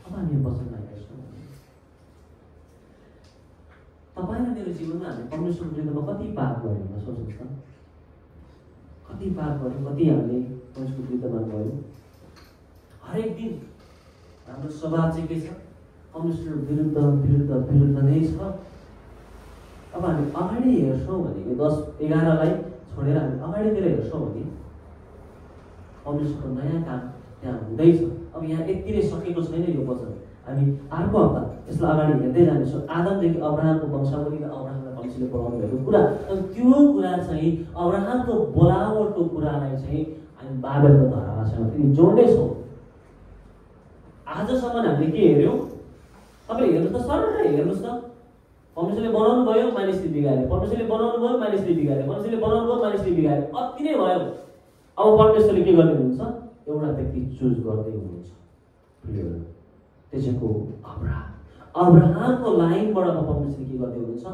अब हामी वचनमा हेर्छौँ भने तपाईँ र मेरो जीवनमा हामी परमेश्वरको विरुद्धमा कति पाप गऱ्यौँ होला सोच्नुहोस् त। कति पाप गऱ्यौँ, कति हामीले परमेश्वरको विरुद्धमा गयौँ। हरेक दिन हाम्रो स्वभाव चाहिँ के छ? परमेश्वर विरुद्ध नै छ। अब हामी अगाडि हेर्छौँ भने 10-11लाई छोडेर हामी अगाडितिर हेर्छौँ भने परमेश्वरको नयाँ काम त्यहाँ हुँदैछ। अब यहाँ यति नै सकेको छैन यो वचन। हामी अर्को हप्ता यसलाई अगाडि हेर्दै जानेछौँ। आदमदेखि अब्राहमको वंशावली र अब्राहमलाई परमेश्वरले बोलाउनु भएको कुरा, अनि त्यो कुरा चाहिँ अब्राहमको बोलावटको कुरालाई चाहिँ हामी बाबेलको धरासँग फेरि जोड्नेछौँ। आजसम्म हामीले के हेऱ्यौँ? तपाईँले हेर्नुहोस् त, सरलै हेर्नुहोस् त। परमेश्वरले बनाउनु भयो, मानिसले बिगारे। परमेश्वरले बनाउनु भयो, मानिसले बिगारे। परमेश्वरले बनाउनु भयो, मानिसले बिगारे। अति नै भयो। अब परमेश्वरले के गर्दै हुनुहुन्छ? एउटा व्यक्ति चुज गर्दै हुनुहुन्छ। त्यसको अब्राहमको लाइनबाट परमेश्वरले के गर्दै हुनुहुन्छ?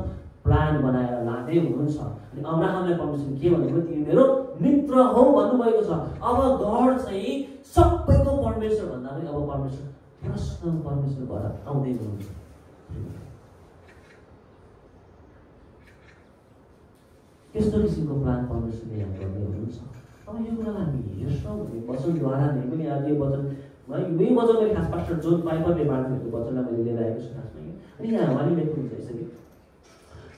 प्लान बनाएर लाँदै हुनुहुन्छ। अनि अब्राहमलाई परमेश्वरले के भन्नुभयो? तिमी मेरो मित्र हौ भन्नुभएको छ। अब गड चाहिँ सबैको परमेश्वर भन्दा पनि अब परमेश्वर पर्सनल परमेश्वर भएर आउँदै हुनुहुन्छ। त्यस्तो किसिमको प्लान परमेश्वरले यहाँ गर्दै हुनुहुन्छ। अब यो कुरालाई हामी हेर्छौँ भने वचनद्वारा नै पनि आज यो वचन यही वचन मैले खास पास्टर जोन पाइपरले बाँड्नुभएको वचनलाई मैले लिएर आएको छु खासमा। अनि यहाँ उहाँले लेख्नुहुन्छ यसरी,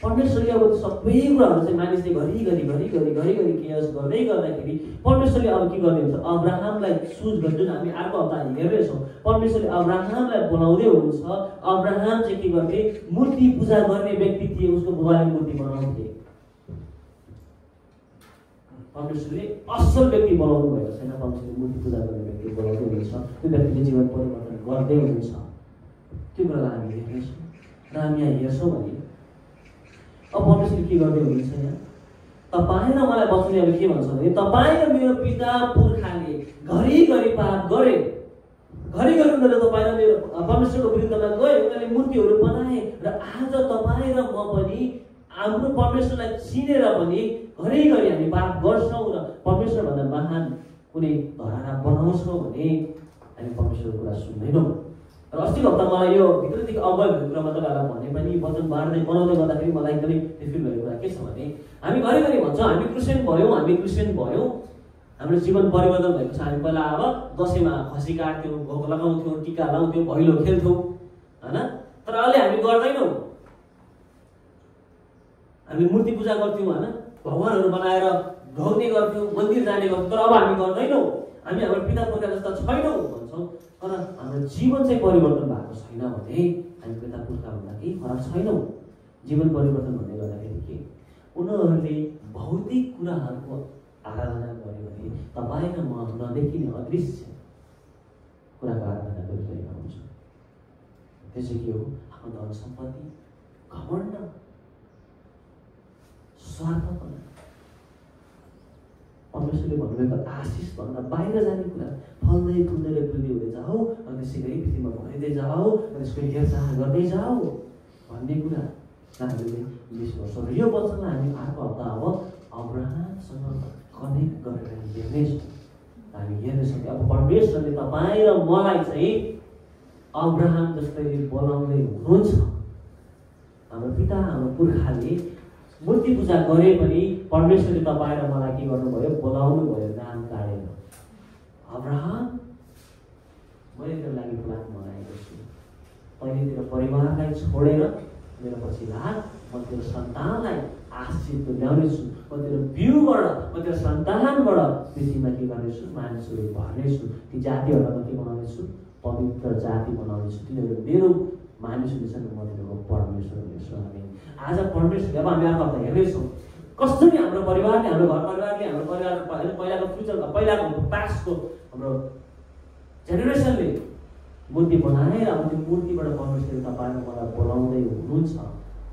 परमेश्वरले अब सबै कुराहरू चाहिँ मानिसले घरिघरि केयर्स गर्दै गर्दाखेरि परमेश्वरले अब के गर्ने हुन्छ? अब्राहमलाई चुज गर्छ। जुन हामी अर्को हप्ता हेर्दैछौँ, परमेश्वरले अब्राहमलाई बोलाउँदै हुनुहुन्छ। अब्राहम चाहिँ के गर्थे? मूर्ति पूजा गर्ने व्यक्ति थिए, उसको बुबाले मूर्ति बनाउँथे। परमेश्वरले असल व्यक्ति बोलाउनु भएको छैन, परमेश्वरले मूर्ति पूजा गर्ने व्यक्ति बोलाउँदै हुनुहुन्छ। त्यो व्यक्तिले जीवन परिवर्तन गर्दै हुनुहुन्छ। त्यो कुरालाई हामी हेर्नेछौँ। र हामी यहाँ हेर्छौँ भने अब परमेश्वरले के गर्दै हुनुहुन्छ यहाँ? तपाईँ र मलाई वचनले अब के भन्छ भने तपाईँ र मेरो पिता पुर्खाले घरिघरि पाप गरे, घरिघरि उनीहरूले तपाईँ र मेरो परमेश्वरको विरुद्धमा गए, उनीहरूले मूर्तिहरू बनाए र आज तपाईँ र म पनि हाम्रो परमेश्वरलाई चिनेर पनि घरिघरि हामी पाप गर्छौँ र परमेश्वरभन्दा महान कुनै धराना बनाउँछौँ भने हामी परमेश्वरको कुरा सुन्दैनौँ। र अस्तिको हप्ता मलाई यो भित्रदेखि अवगत भएको कुरा म तपाईँहरूलाई भने पनि वचन बाँड्दै बनाउँदै गर्दाखेरि मलाई एकदमै फिल भएको कुरा के छ भने हामी घरिघरि भन्छौँ हामी क्रिस्चियन भयौँ, हाम्रो जीवन परिवर्तन भएको छ। हामी पहिला अब दसैँमा खसी काट्थ्यौँ, भोग लगाउँथ्यौँ, टिका लाउँथ्यौँ, भैलो खेल्थ्यौँ होइन, तर अहिले हामी गर्दैनौँ। हामी मूर्ति पूजा गर्थ्यौँ होइन, भगवानहरू बनाएर ढोग्ने गर्थ्यौँ, मन्दिर जाने गर्थ्यौँ, तर अब हामी गर्दैनौँ। हामी हाम्रो पिता पुर्खा जस्ता छैनौँ भन्छौँ, तर हाम्रो जीवन चाहिँ परिवर्तन भएको छैन भने हामी पिता पुर्खाभन्दा केही फरक छैनौँ। जीवन परिवर्तन भन्ने गर्दाखेरि के उनीहरूले भौतिक कुराहरूको आराधना गर्यो भने तपाईँ र म नदेखिने अदृश्य कुराको आराधना गरिरहेका हुन्छौँ। त्यो चाहिँ के हो? आफ्नो धन सम्पत्ति, घमण्ड, स्वार्थपना, परमेश्वरले भन्नुभएको आशिषभन्दा बाहिर जाने कुरा, फल्दै फुल्दै वृद्धि हुँदै जाऊ र त्यसै गरी पृथ्वीमा भरिँदै जाऊ र त्यसको हेरचाह गर्दै जाऊ भन्ने कुरा हामीले विश्वास गर्छौँ। यो वचनलाई हामी अर्को हप्ता अब अब्राहमसँग कनेक्ट गरेर हेर्नेछौँ। हामी हेर्नेछौँ कि अब परमेश्वरले तपाईँ र मलाई चाहिँ अब्राहम जस्तै बोलाउँदै हुनुहुन्छ। हाम्रो पिता, हाम्रो पुर्खाले मूर्ति पूजा गरे पनि परमेश्वरले तपाईँ र मलाई के गर्नुभयो? बोलाउनु भयो नाम काढेर। अब्राहम, मैले तेरो लागि प्लान बनाएको छु, तैँले तेरो परिवारलाई छोडेर मेरो पछि लाग, म तेरो सन्तानलाई आशिष ल्याउनेछु, म तेरो बिउबाट, म तेरो सन्तानबाट पृथ्वीमा के गर्नेछु? मानिसहरू भर्नेछु, ती जातिहरूलाई म के बनाउनेछु? पवित्र जाति बनाउनेछु, तिनीहरू मेरो मानिस हुनेछन्, म तिनीहरूको परमेश्वर हुनेछु। हामी आज परमेश्वर अब हामी अर्को हप्ता हेर्नेछौँ कसरी हाम्रो परिवारले, हाम्रो घर परिवारले, हाम्रो परिवार पहिलाको फ्युचरमा, पहिलाको पास्टको हाम्रो जेनेरेसनले मूर्ति बनाएर अब त्यो मूर्तिबाट परमेश्वरले तपाईँलाई मलाई बोलाउँदै हुनुहुन्छ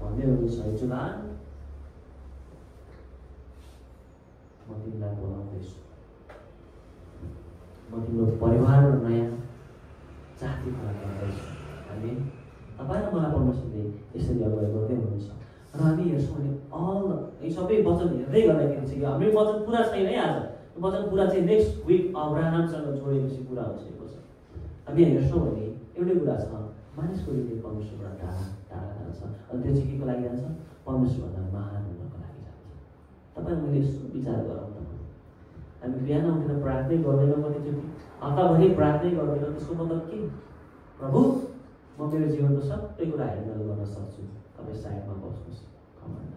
भन्दै हुनुहुन्छ। जुलान, म तिमीलाई बोलाउँदैछु, म तिम्रो परिवार र नयाँ जाति खडा गर्दैछु। हामी तपाईँ र मलाई परमेश्वरले यसरी अगाडि गर्दै हुनुहुन्छ। र हामी हेर्छौँ भने यी सबै वचन हेर्दै गर्दाखेरि चाहिँ हाम्रो वचन पुरा छैन है। आज वचन पुरा चाहिँ नेक्स्ट विक अब्राहमसँग जोडेपछि पुरा हुन्छ यो वचन। हामी हेर्छौँ भने एउटै कुरा छ, मानिसको हृदय परमेश्वरबाट टाढा टाढा जान्छ, अनि त्यो चाहिँ के को लागि जान्छ? परमेश्वरभन्दा महान हुनको लागि जान्छ। तपाईँ मैले यसो विचार गरौँ त, हामी बिहान उठेर प्रार्थनै गर्दैनौँ कतिचोटि, हप्ताभरि प्रार्थनै गर्दैनौँ, त्यसको मतलब के? प्रभु, म मेरो जीवनको सबै कुरा ह्यान्डल गर्न सक्छु, तपाईँ साइडमा बस्नुहोस्। कमान्ड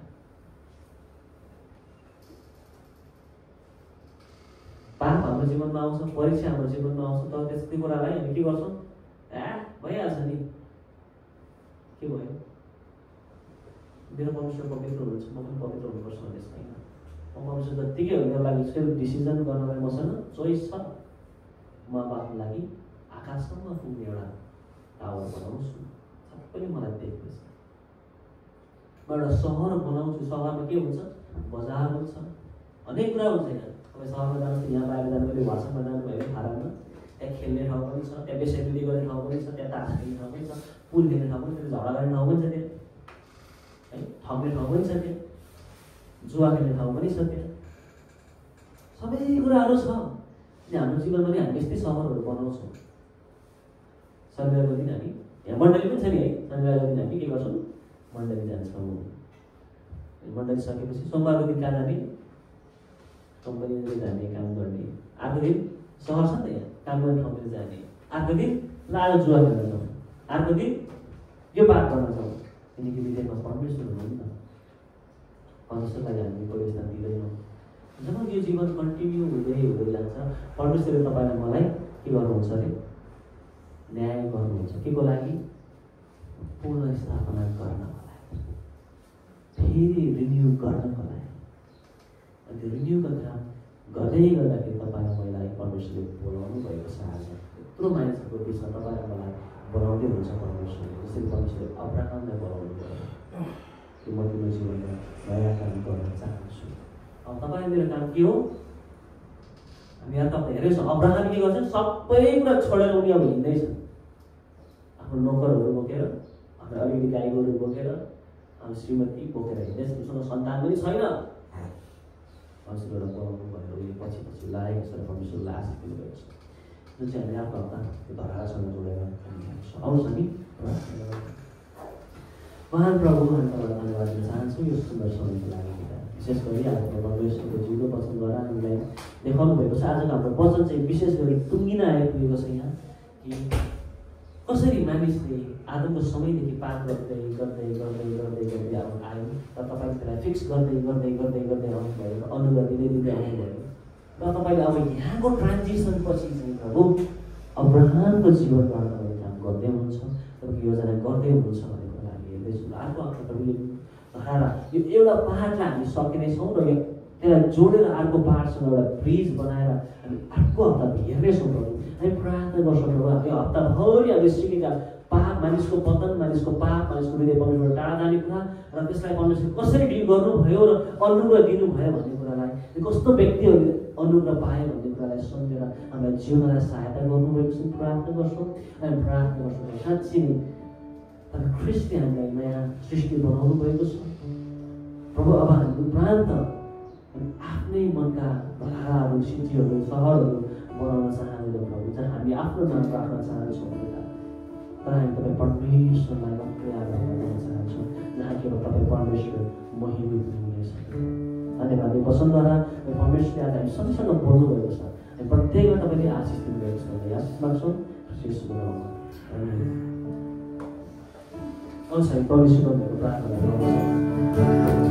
पाप हाम्रो जीवनमा आउँछ, परीक्षा हाम्रो जीवनमा आउँछ, तर त्यस्तै कुरालाई हामी के गर्छौँ? भइहाल्छ नि, के भयो? मेरो परमेश्वर पवित्र हुनुहुन्छ, म पनि पवित्र हुनुपर्छ भन्ने छैन। म परमेश्वर जत्तिकै हो, मेरो लागि सेल्फ डिसिजन गर्नलाई मसँग चोइस छ। म आफ्नो लागि आकाशसम्म पुग्ने एउटा टावर बनाउँछु, सबैले मलाई देख्दैछ। म एउटा सहर बनाउँछु, सहरमा के हुन्छ? बजार हुन्छ, अनेक कुरा हुन्छ। यहाँ तपाईँ सहरमा जानुहोस्, यहाँ बाहिर जानुभयो, भाषामा जानुभयो फारममा, त्यहाँ खेल्ने ठाउँ पनि छ, त्यहाँ बेसाइबिली गर्ने ठाउँ पनि छ, त्यहाँ तास खेल्ने ठाउँ पनि छ, पुल खेल्ने ठाउँ पनि छ, झगडा गर्ने ठाउँ पनि छ, त्यहाँ है ठग्ने ठाउँ पनि छ, त्यहाँ जुवा खेल्ने ठाउँ पनि छ, त्यहाँ सबै कुराहरू छ। हाम्रो जीवनमा पनि हामी यस्तै सहरहरू बनाउँछौँ। शनिबारको दिन हामी यहाँ मण्डली पनि छ नि है, शनिबारको दिन हामी के गर्छौँ? मण्डली जान्छौँ। मण्डली सकेपछि सोमबारको दिन कहाँ जाने? कम्पनीले जाने, काम गर्ने। अर्को दिन सहर छ नि त यहाँ, काम गर्ने ठाउँतिर जाने। अर्को दिन आज जुवा खेल्न जाउँ, अर्को दिन यो पाठ गर्न जाउँ, किनकि विधेयकमा परमेश्वर हुनु नि त। परमेश्वरलाई हामी कोही स्थान दिँदैनौँ। जब यो जीवन कन्टिन्यू हुँदै हुँदै जान्छ, परमेश्वरले तपाईँलाई मलाई के गर्नुहुन्छ अरे? न्याय गर्नुहुन्छ। के को लागि? पूर्ण स्थापना गर्नको लागि, फेरि रिन्यू गर्नको लागि। अनि त्यो रिन्यूको काम गर्दै गर्दाखेरि तपाईँलाई महिलालाई परमेश्वरले बोलाउनु भएको छ। आज थुप्रो मानिसहरूको बिचमा तपाईँ र मलाई बोलाउँदै हुन्छ परमेश्वरले। जसरी परमेश्वरले अब्राहमलाई बोलाउनु भयो कि म तिम्रो जीवनमा नयाँ काम गर्न चाहन्छु। अब तपाईँ मेरो काम के हो? हामी यहाँ तपाईँ हेरेछौँ अब्राहम के गर्छ? सबै कुरा छोडेर उनी अब हिँड्दैछन्। आफ्नो नोकरहरू बोकेर, आफ्नो अलिकति गाई गोरु बोकेर, आफ्नो श्रीमती बोकेर हिँड्दैछ। उसँग सन्तान पनि छैन। परमेश्वरलाई बोलाउनु भनेर उसले पछि पछि लागेको छ र परमेश्वरलाई आशिष दिनुभएको छ। जुन चाहिँ हामी आफ्नो हप्ता त्यो धरासँग जोडेर हामी हेर्छौँ। आउँछ नि महान प्रभु, हामी तपाईँलाई धन्यवाद दिन चाहन्छौँ यो सुन्दर समयको लागि। विशेष गरी आज परमेश्वरको जिउँदो वचनद्वारा हामीलाई देखाउनु भएको छ। आजको हाम्रो वचन चाहिँ विशेष गरी टुङ्गिन आइपुगेको छ यहाँ कि कसरी मानिसले आदमको समयदेखि पाप गर्दै गर्दै गर्दै गर्दै गर्दै आयो र तपाईँले त्यसलाई फिक्स गर्दै गर्दै गर्दै गर्दै आउनुभयो र अनुगत दिँदै दिँदै आउनुभयो र तपाईँले अब यहाँको ट्रान्जिसन पछि चाहिँ प्रभु अब्राहमको जीवनबाट तपाईँले काम गर्दै हुनुहुन्छ, तपाईँको योजना गर्दै हुनुहुन्छ भन्ने कुरा हामी हेर्दैछौँ। अर्को हप्ता तपाईँले धरारा यो एउटा पाहाडलाई हामी सकिनेछौँ र यो त्यसलाई जोडेर अर्को पाहाडसँग एउटा ब्रिज बनाएर हामी अर्को हप्ता हेर्नेछौँ प्रभु। हामी प्रार्थना गर्छौँ प्रभु, यो हप्ताभरि हामीले सिकेका पाप, मानिसको पतन, मानिसको पाप, मानिसको हृदय परमेश्वर टाढा जाने कुरा र त्यसलाई परमेश्वर कसरी डिल गर्नुभयो र अनुग्रह दिनुभयो भन्ने कुरालाई, कस्तो व्यक्तिहरूले अनुग्रह पाए भन्ने कुरालाई सम्झेर हामीलाई जीवनलाई सहायता गर्नुभएको छ। प्रार्थना गर्छौँ, हामी प्रार्थना गर्छौँ साँच्चै नै तपाईँ ख्रिस्टले हामीलाई नयाँ सृष्टि बनाउनु भएको छ प्रभु। अब हामी उपरान्त आफ्नै मनका धराहरू, सिटीहरू, सहरहरू बनाउन चाहँदैन प्रभु, जहाँ हामी आफ्नो नाम राख्न चाहन्छौँ। तर हामी तपाईँ परमेश्वरलाई मात्रै आराधना गर्न चाहन्छौँ, जहाँ केवल तपाईँ परमेश्वर महिमित हुनुहुनेछ। धन्यवाद। यो वचनद्वारा परमेश्वरले आज हामी सँगसँग बोल्नुभएको छ। हामी प्रत्येकमा तपाईँले आशिष दिनुभएको छ। आशिष माग्छौँ यीशुको नाममा। आउनुहोस् हामी परमेश्वरको प्रार्थना गर्छौँ।